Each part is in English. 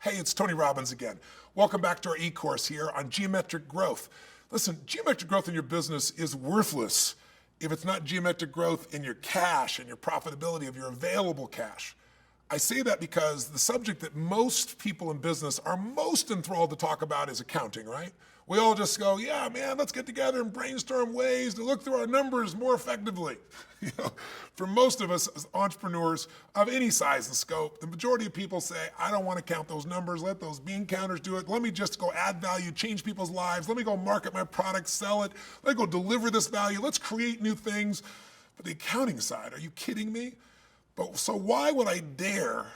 Hey, it's Tony Robbins again. Welcome back to our e-course here on geometric growth. Listen, geometric growth in your business is worthless if it's not geometric growth in your cash and your profitability of your available cash. I say that because the subject that most people in business are most enthralled to talk about is accounting, right? We all just go, yeah, man, let's get together and brainstorm ways to look through our numbers more effectively. For most of us as entrepreneurs of any size and scope, the majority of people say, I don't want to count those numbers. Let those bean counters do it. Let me just go add value, change people's lives. Let me go market my product, sell it. Let me go deliver this value. Let's create new things. But the accounting side, are you kidding me? So why would I dare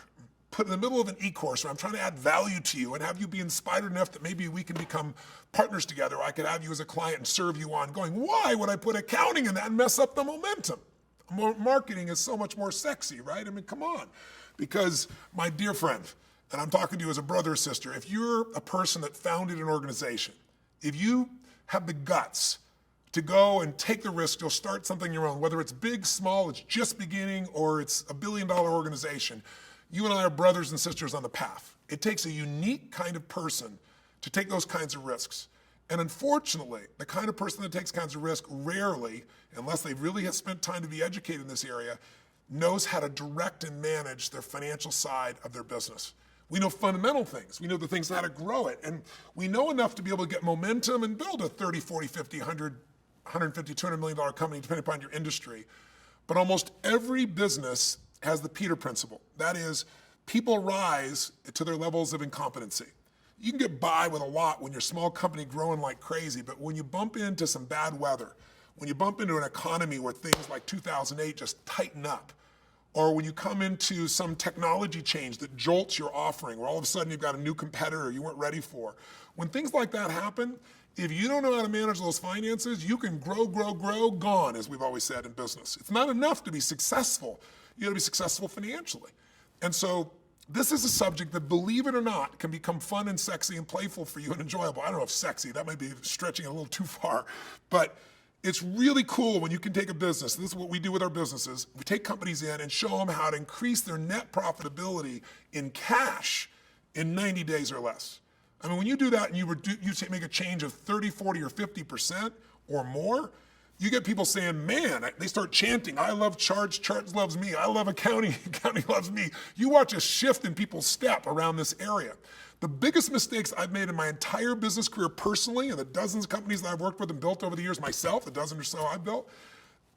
put in the middle of an e-course where I'm trying to add value to you and have you be inspired enough that maybe we can become partners together, or I could have you as a client and serve you ongoing? Why would I put accounting in that and mess up the momentum? Marketing is so much more sexy, right? I mean, come on. Because my dear friend, and I'm talking to you as a brother or sister, if you're a person that founded an organization, if you have the guts to go and take the risk, you'll start something your own, whether it's big, small, it's just beginning, or it's a billion-dollar organization, you and I are brothers and sisters on the path. It takes a unique kind of person to take those kinds of risks. And unfortunately, the kind of person that takes kinds of risks rarely, unless they really have spent time to be educated in this area, knows how to direct and manage their financial side of their business. We know fundamental things. We know the things how to grow it. And we know enough to be able to get momentum and build a 30, 40, 50, 100, 150, $200 million company, depending upon your industry. But almost every business has the Peter principle. That is, people rise to their levels of incompetency. You can get by with a lot when you're a small company growing like crazy, but when you bump into some bad weather, when you bump into an economy where things like 2008 just tighten up, or when you come into some technology change that jolts your offering, where all of a sudden you've got a new competitor you weren't ready for, when things like that happen, if you don't know how to manage those finances, you can grow, gone, as we've always said in business. It's not enough to be successful. You gotta be successful financially. And so this is a subject that, believe it or not, can become fun and sexy and playful for you and enjoyable. I don't know if sexy, that might be stretching it a little too far, but it's really cool when you can take a business. This is what we do with our businesses. We take companies in and show them how to increase their net profitability in cash in 90 days or less. I mean, when you do that and you make a change of 30, 40, or 50% or more, you get people saying, man, they start chanting, I love charts loves me. I love accounting loves me. You watch a shift in people's step around this area. The biggest mistakes I've made in my entire business career personally, and the dozens of companies that I've worked with and built over the years myself, the dozen or so I've built,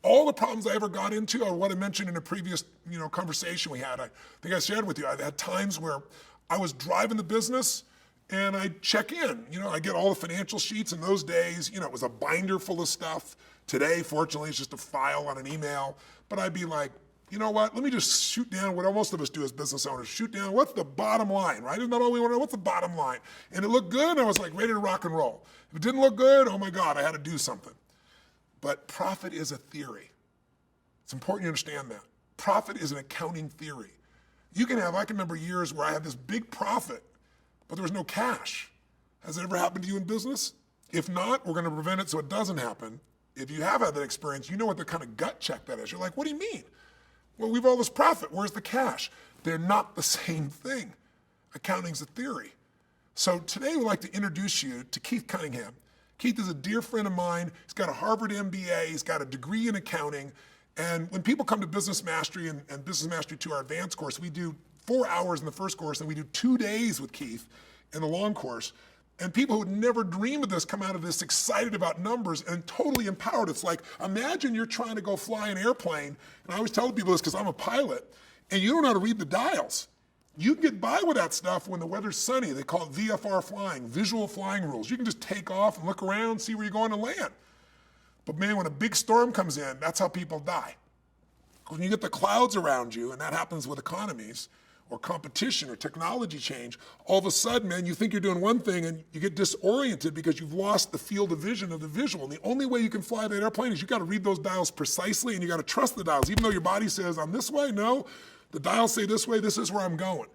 all the problems I ever got into are what I mentioned in a previous conversation we had. I think I shared with you, I've had times where I was driving the business and I check in. I get all the financial sheets. In those days, it was a binder full of stuff. Today, fortunately, it's just a file on an email. But I'd be like, you know what? Let me just shoot down what most of us do as business owners. Shoot down, what's the bottom line, right? Isn't that all we want to know? What's the bottom line? And it looked good, and I was like ready to rock and roll. If it didn't look good, oh my God, I had to do something. But profit is a theory. It's important you understand that. Profit is an accounting theory. I can remember years where I had this big profit, but there was no cash. Has it ever happened to you in business? If not, we're going to prevent it so it doesn't happen. If you have had that experience, you know what the kind of gut check that is. You're like, what do you mean? Well, we've all this profit. Where's the cash? They're not the same thing. Accounting's a theory. So today we'd like to introduce you to Keith Cunningham. Keith is a dear friend of mine. He's got a Harvard MBA. He's got a degree in accounting. And when people come to Business Mastery and Business Mastery 2, our advanced course, we do 4 hours in the first course, and we do 2 days with Keith in the long course. And people who would never dream of this come out of this excited about numbers and totally empowered. It's like, imagine you're trying to go fly an airplane, and I always tell people this because I'm a pilot, and you don't know how to read the dials. You can get by with that stuff when the weather's sunny. They call it VFR flying, visual flying rules. You can just take off and look around, see where you're going to land. But man, when a big storm comes in, that's how people die. When you get the clouds around you, and that happens with economies, or competition or technology change, all of a sudden, man, you think you're doing one thing and you get disoriented because you've lost the field of vision of the visual. And the only way you can fly that airplane is you got to read those dials precisely, and you got to trust the dials. Even though your body says, I'm this way, no, the dials say this way, this is where I'm going.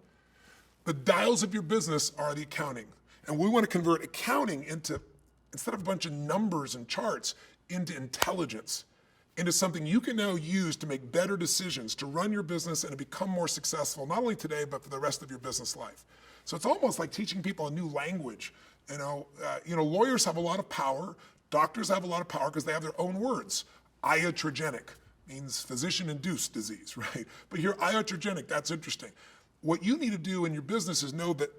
The dials of your business are the accounting. And we want to convert accounting into, instead of a bunch of numbers and charts, into intelligence, into something you can now use to make better decisions, to run your business and to become more successful, not only today, but for the rest of your business life. So it's almost like teaching people a new language. Lawyers have a lot of power. Doctors have a lot of power because they have their own words. Iatrogenic means physician-induced disease, right? But here, iatrogenic, that's interesting. What you need to do in your business is know that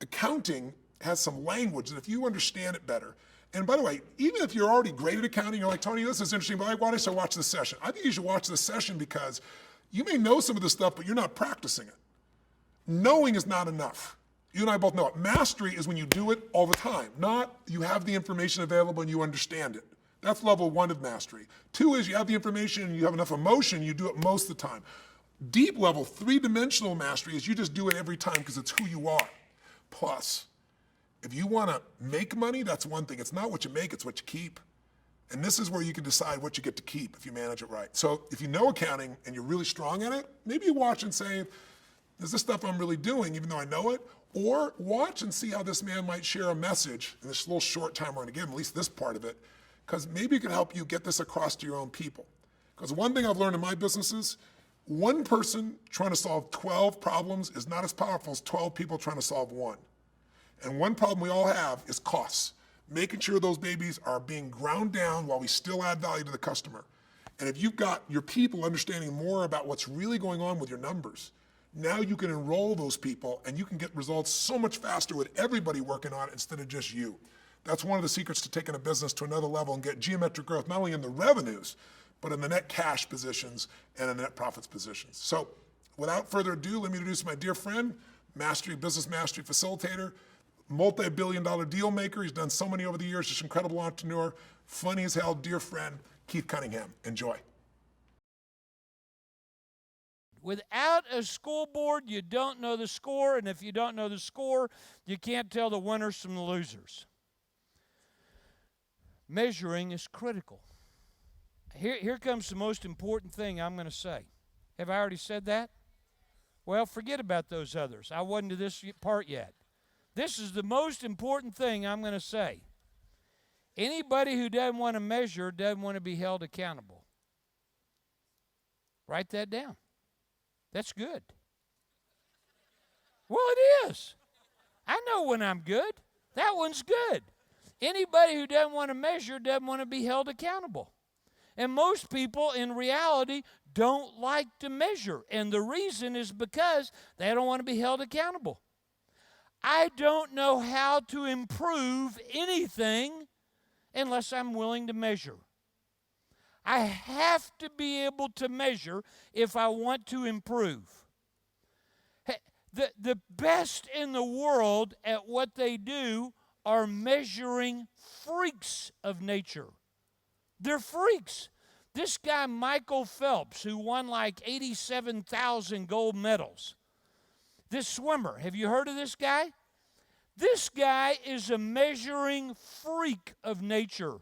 accounting has some language, and if you understand it better, and by the way, even if you're already great at accounting, you're like, Tony, this is interesting, but why did I watch this session? I think you should watch this session because you may know some of this stuff, but you're not practicing it. Knowing is not enough. You and I both know it. Mastery is when you do it all the time, not you have the information available and you understand it. That's level 1 of mastery. 2 is you have the information and you have enough emotion, you do it most of the time. Deep level, 3-dimensional mastery is you just do it every time because it's who you are. Plus, if you want to make money, that's one thing. It's not what you make, it's what you keep. And this is where you can decide what you get to keep if you manage it right. So if you know accounting and you're really strong at it, maybe you watch and say, is this stuff I'm really doing even though I know it? Or watch and see how this man might share a message in this little short time we're going to give him, at least this part of it, because maybe it can help you get this across to your own people. Because one thing I've learned in my businesses, one person trying to solve 12 problems is not as powerful as 12 people trying to solve one. And one problem we all have is costs. Making sure those babies are being ground down while we still add value to the customer. And if you've got your people understanding more about what's really going on with your numbers, now you can enroll those people and you can get results so much faster with everybody working on it instead of just you. That's one of the secrets to taking a business to another level and get geometric growth, not only in the revenues, but in the net cash positions and in the net profits positions. So without further ado, let me introduce my dear friend, business mastery facilitator, multi-billion-dollar deal maker. He's done so many over the years, just incredible entrepreneur, funny as hell, dear friend, Keith Cunningham. Enjoy. Without a scoreboard, you don't know the score, and if you don't know the score, you can't tell the winners from the losers. Measuring is critical. Here comes the most important thing I'm going to say. Have I already said that? Well, forget about those others. I wasn't to this part yet. This is the most important thing I'm going to say. Anybody who doesn't want to measure doesn't want to be held accountable. Write that down. That's good. Well, it is. I know when I'm good. That one's good. Anybody who doesn't want to measure doesn't want to be held accountable. And most people, in reality, don't like to measure. And the reason is because they don't want to be held accountable. I don't know how to improve anything unless I'm willing to measure. I have to be able to measure if I want to improve. The best in the world at what they do are measuring freaks of nature. They're freaks. This guy, Michael Phelps, who won like 87,000 gold medals, this swimmer, have you heard of this guy? This guy is a measuring freak of nature.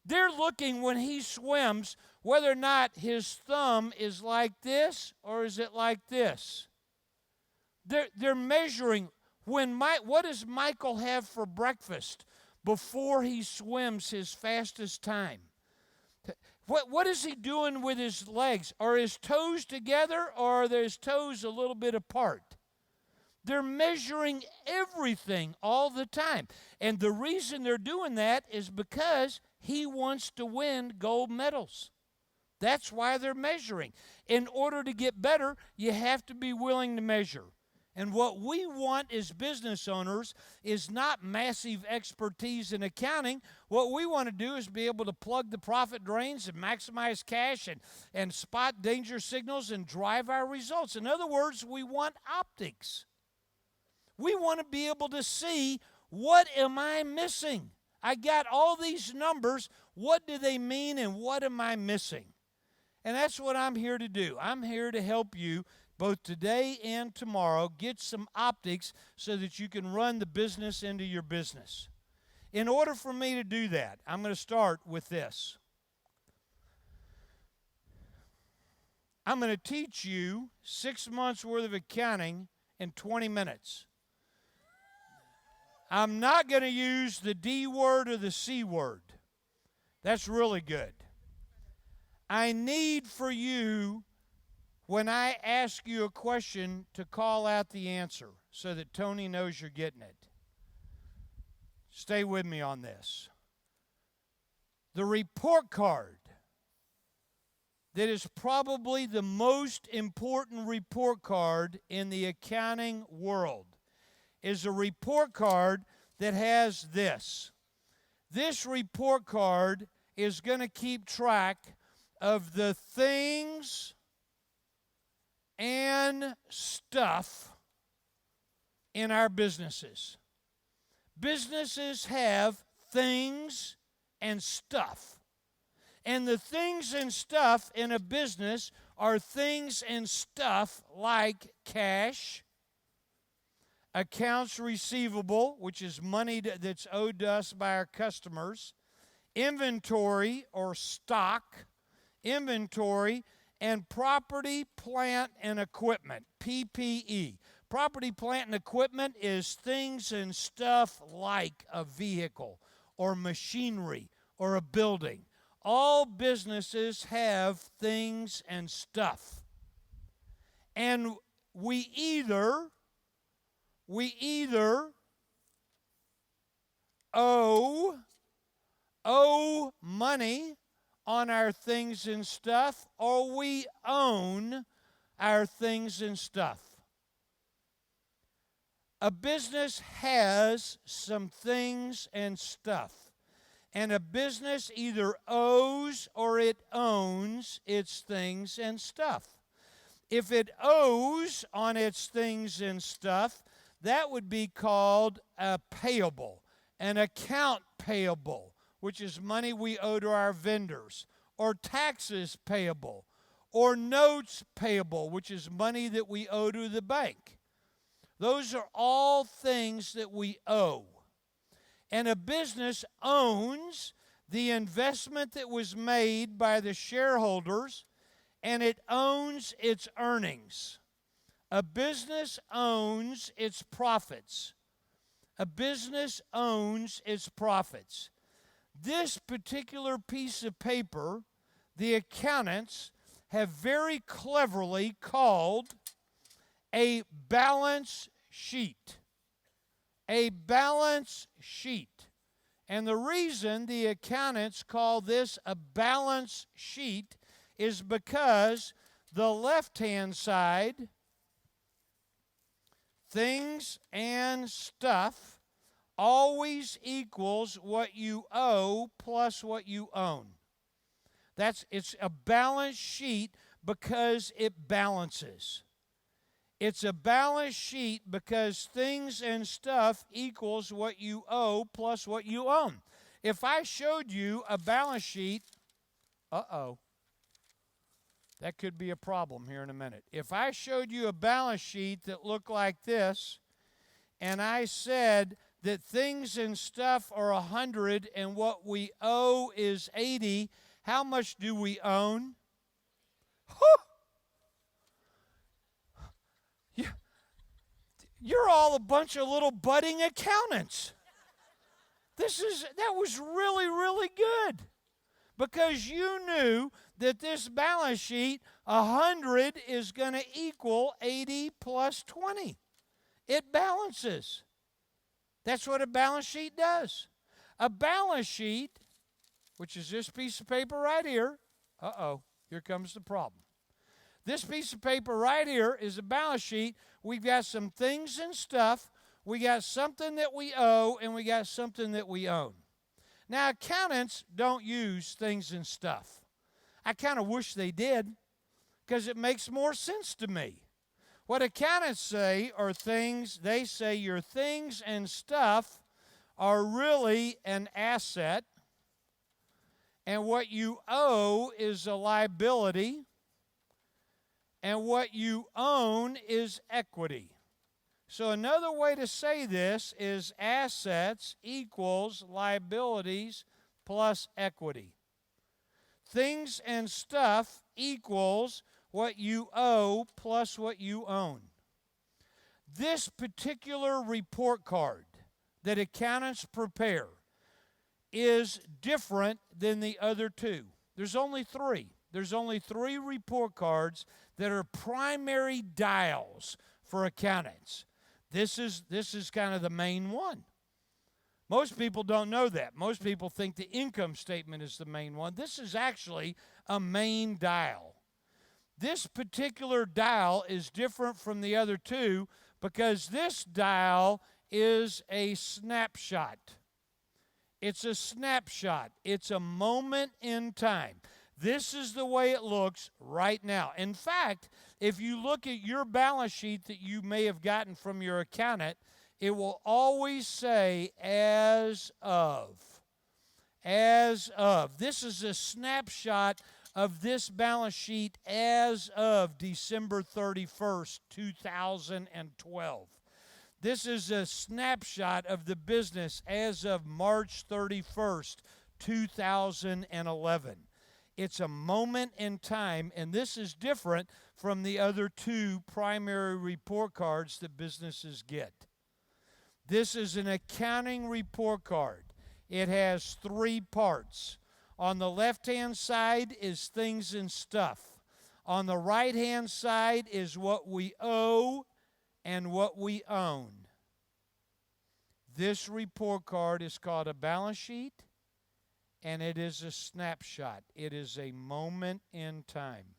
They're looking when he swims whether or not his thumb is like this or is it like this. They're measuring what does Michael have for breakfast before he swims his fastest time. What is he doing with his legs? Are his toes together or are his toes a little bit apart? They're measuring everything all the time. And the reason they're doing that is because he wants to win gold medals. That's why they're measuring. In order to get better, you have to be willing to measure. And what we want as business owners is not massive expertise in accounting. What we want to do is be able to plug the profit drains and maximize cash and spot danger signals and drive our results. In other words, we want optics. We want to be able to see, what am I missing? I got all these numbers. What do they mean and what am I missing? And that's what I'm here to do. I'm here to help you both today and tomorrow get some optics so that you can run the business into your business. In order for me to do that, I'm going to start with this. I'm going to teach you 6 months worth of accounting in 20 minutes. I'm not going to use the D word or the C word. That's really good. I need for you, when I ask you a question to call out the answer so that Tony knows you're getting it. Stay with me on this. The report card that is probably the most important report card in the accounting world is a report card that has this. This report card is going to keep track of the things and stuff in our businesses. Businesses have things and stuff. And the things and stuff in a business are things and stuff like cash, accounts receivable, which is money that's owed to us by our customers, inventory or stock, inventory, and property, plant, and equipment, PPE. Property, plant, and equipment is things and stuff like a vehicle or machinery or a building. All businesses have things and stuff. And we either owe money on our things and stuff, or we own our things and stuff. A business has some things and stuff, and a business either owes or it owns its things and stuff. If it owes on its things and stuff, that would be called a payable, an account payable, which is money we owe to our vendors, or taxes payable, or notes payable, which is money that we owe to the bank. Those are all things that we owe. And a business owns the investment that was made by the shareholders, and it owns its earnings. A business owns its profits. A business owns its profits. This particular piece of paper, the accountants have very cleverly called a balance sheet. A balance sheet. And the reason the accountants call this a balance sheet is because the left-hand side, things and stuff, always equals what you owe plus what you own. It's a balance sheet because it balances. It's a balance sheet because things and stuff equals what you owe plus what you own. If I showed you a balance sheet, that could be a problem here in a minute. If I showed you a balance sheet that looked like this, and I said that things and stuff are 100 and what we owe is 80, how much do we own? You're all a bunch of little budding accountants. That was really, really good. Because you knew that this balance sheet, 100 is going to equal 80 plus 20. It balances. That's what a balance sheet does. A balance sheet, which is this piece of paper right here, here comes the problem. This piece of paper right here is a balance sheet. We've got some things and stuff. We got something that we owe, and we got something that we own. Now, accountants don't use things and stuff. I kind of wish they did, because it makes more sense to me. What accountants say are things, they say your things and stuff are really an asset, and what you owe is a liability, and what you own is equity. So another way to say this is assets equals liabilities plus equity. Things and stuff equals what you owe plus what you own. This particular report card that accountants prepare is different than the other two. There's only three. there's only 3 report cards that are primary dials for accountants. This is kind of the main one. Most people don't know that. Most people think the income statement is the main one. This is actually a main dial. This particular dial is different from the other 2 because this dial is a snapshot. It's a snapshot. It's a moment in time. This is the way it looks right now. In fact, if you look at your balance sheet that you may have gotten from your accountant, it will always say as of. As of. This is a snapshot of this balance sheet as of December 31st, 2012. This is a snapshot of the business as of March 31st, 2011. It's a moment in time, and this is different from the other 2 primary report cards that businesses get. This is an accounting report card. It has 3 parts. On the left-hand side is things and stuff. On the right-hand side is what we owe and what we own. This report card is called a balance sheet, and it is a snapshot. It is a moment in time.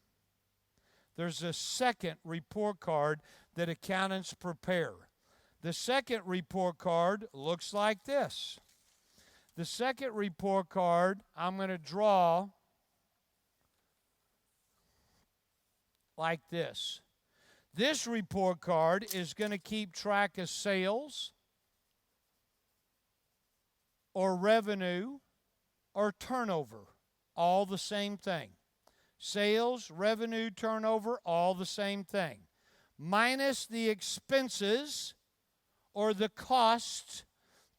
There's a second report card that accountants prepare. The second report card looks like this. The second report card I'm going to draw like this. This report card is going to keep track of sales or revenue or turnover, all the same thing. Sales, revenue, turnover, all the same thing. Minus the expenses or the cost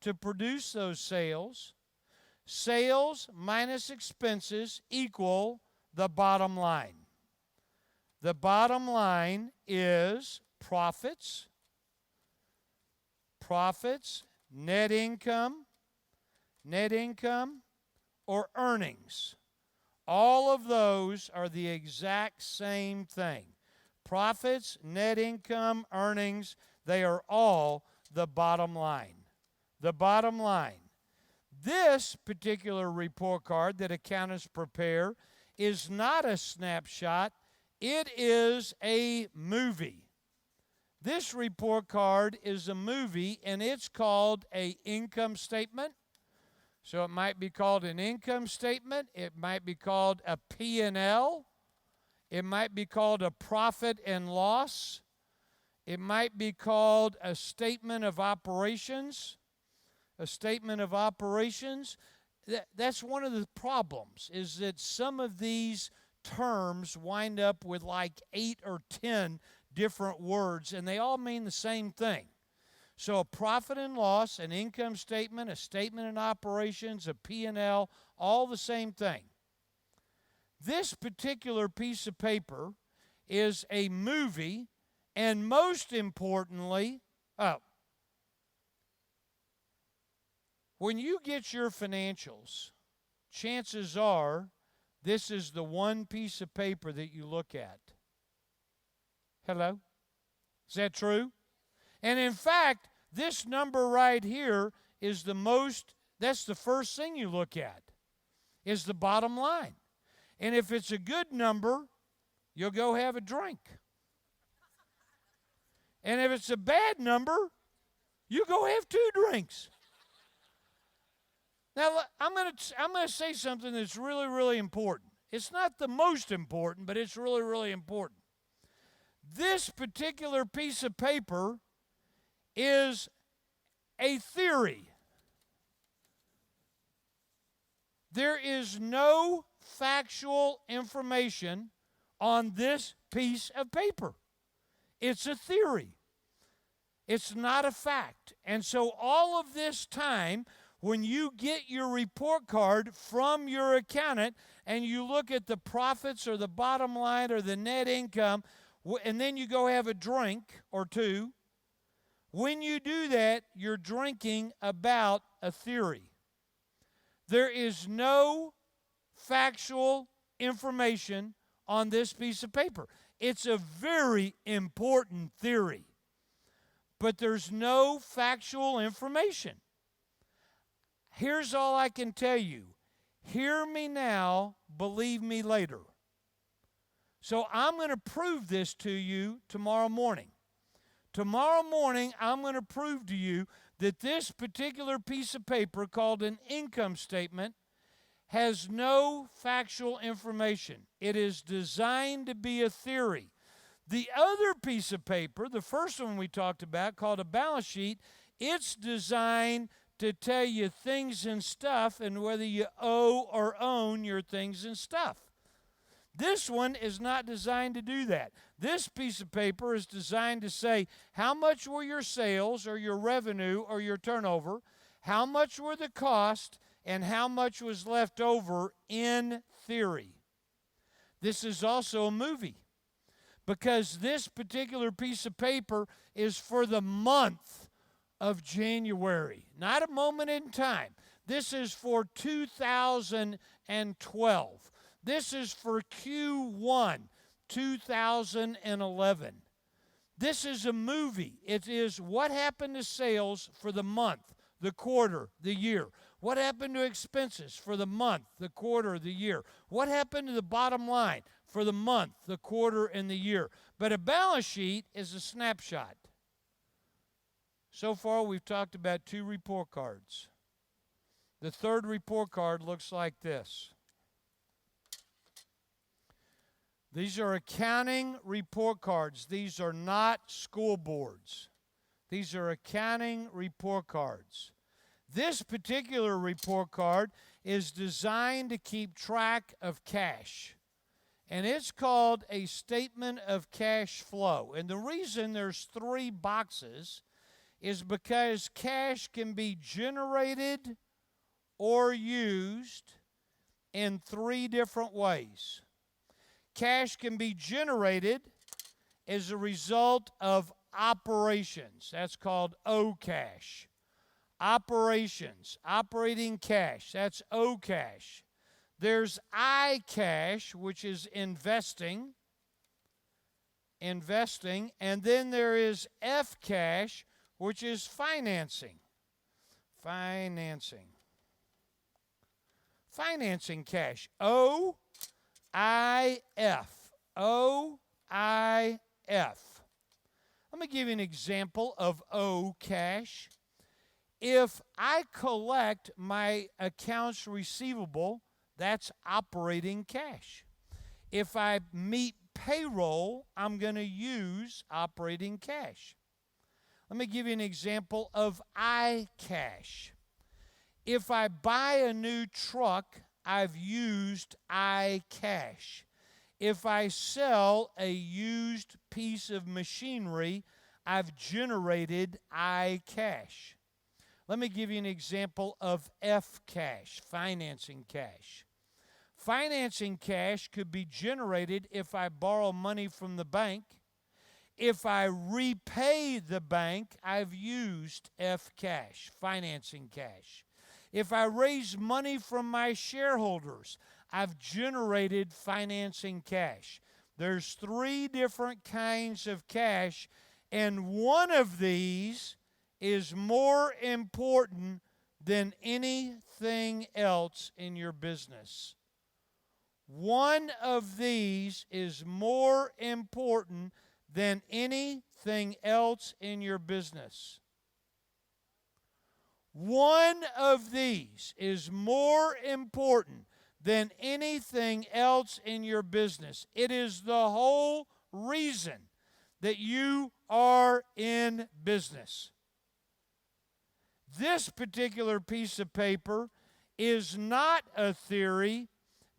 to produce those sales. Sales minus expenses equal the bottom line. The bottom line is profits, net income, or earnings. All of those are the exact same thing. Profits, net income, earnings, they are all the bottom line. The bottom line. This particular report card that accountants prepare is not a snapshot. It is a movie. This report card is a movie, and it's called an income statement. So it might be called an income statement. It might be called a P&L. It might be called a profit and loss. It might be called a statement of operations. A statement of operations. That's one of the problems, is that some of these terms wind up with like 8 or 10 different words, and they all mean the same thing. So a profit and loss, an income statement, a statement of operations, a P&L, all the same thing. This particular piece of paper is a movie, and most importantly, when you get your financials, chances are this is the one piece of paper that you look at. Hello? Is that true? And in fact, this number right here is that's the first thing you look at, is the bottom line. And if it's a good number, you'll go have a drink. And if it's a bad number, you go have 2 drinks. Now, I'm going to say something that's really, really important. It's not the most important, but it's really, really important. This particular piece of paper is a theory. There is no factual information on this piece of paper. It's a theory. It's not a fact. And so all of this time, when you get your report card from your accountant and you look at the profits or the bottom line or the net income, and then you go have a drink or 2, when you do that, you're drinking about a theory. There is no factual information on this piece of paper. It's a very important theory, but there's no factual information. Here's all I can tell you. Hear me now, believe me later. So I'm going to prove this to you tomorrow morning. Tomorrow morning, I'm going to prove to you that this particular piece of paper called an income statement has no factual information. It is designed to be a theory. The other piece of paper, the first one we talked about, called a balance sheet, it's designed to tell you things and stuff and whether you owe or own your things and stuff. This one is not designed to do that. This piece of paper is designed to say how much were your sales or your revenue or your turnover, how much were the costs, and how much was left over in theory. This is also a movie because this particular piece of paper is for the month of January, not a moment in time. This is for 2012. This is for Q1 2011. This is a movie. It is what happened to sales for the month, the quarter, the year. What happened to expenses for the month, the quarter, the year? What happened to the bottom line for the month, the quarter, and the year? But a balance sheet is a snapshot. So far, we've talked about 2 report cards. The third report card looks like this. These are accounting report cards. These are not school boards. These are accounting report cards. This particular report card is designed to keep track of cash. And it's called a statement of cash flow. And the reason there's 3 boxes is because cash can be generated or used in 3 different ways. Cash can be generated as a result of operations. That's called O cash. Operations, operating cash, that's O cash. There's I cash, which is investing, and then there is F cash, which is financing. Financing cash. O-I-F. O-I-F. Let me give you an example of O cash. If I collect my accounts receivable, that's operating cash. If I meet payroll, I'm going to use operating cash. Let me give you an example of I cash. If I buy a new truck, I've used I cash. If I sell a used piece of machinery, I've generated I cash. Let me give you an example of F cash, financing cash. Financing cash could be generated if I borrow money from the bank. If I repay the bank, I've used F cash, financing cash. If I raise money from my shareholders, I've generated financing cash. There's 3 different kinds of cash, and one of these is more important than anything else in your business. One of these is more important than anything else in your business. One of these is more important than anything else in your business. It is the whole reason that you are in business. This particular piece of paper is not a theory.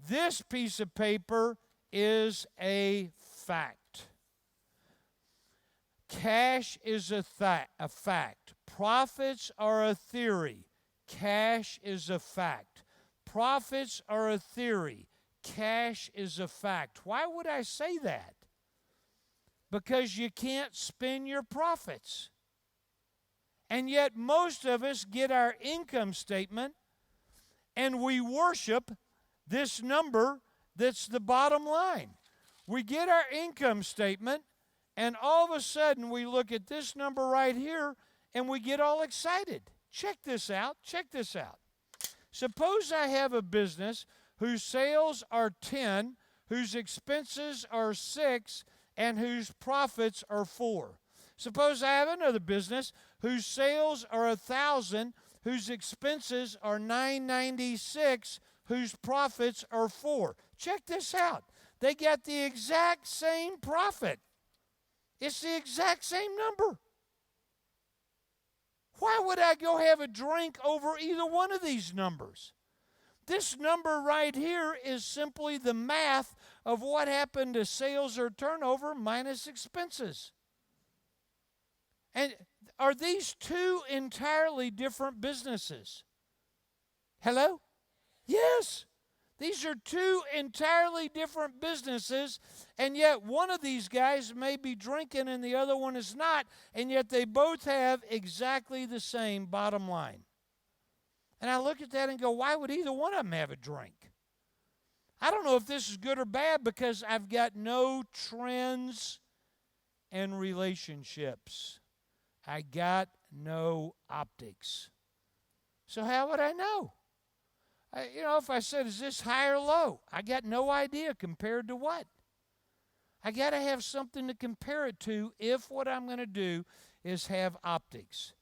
This piece of paper is a fact. Cash is a fact. Profits are a theory. Cash is a fact. Profits are a theory. Cash is a fact. Why would I say that? Because you can't spend your profits. And yet most of us get our income statement and we worship this number that's the bottom line. We get our income statement, and all of a sudden we look at this number right here, and we get all excited. Check this out. Check this out. Suppose I have a business whose sales are 10, whose expenses are 6, and whose profits are 4. Suppose I have another business whose sales are 1,000, whose expenses are 996, whose profits are 4. Check this out. They got the exact same profit. It's the exact same number. Why would I go have a drink over either one of these numbers? This number right here is simply the math of what happened to sales or turnover minus expenses. And are these two entirely different businesses? Hello? Yes. These are two entirely different businesses, and yet one of these guys may be drinking and the other one is not, and yet they both have exactly the same bottom line. And I look at that and go, why would either one of them have a drink? I don't know if this is good or bad because I've got no trends and relationships. I got no optics. So how would I know? If I said, is this high or low? I got no idea compared to what. I got to have something to compare it to if what I'm going to do is have optics.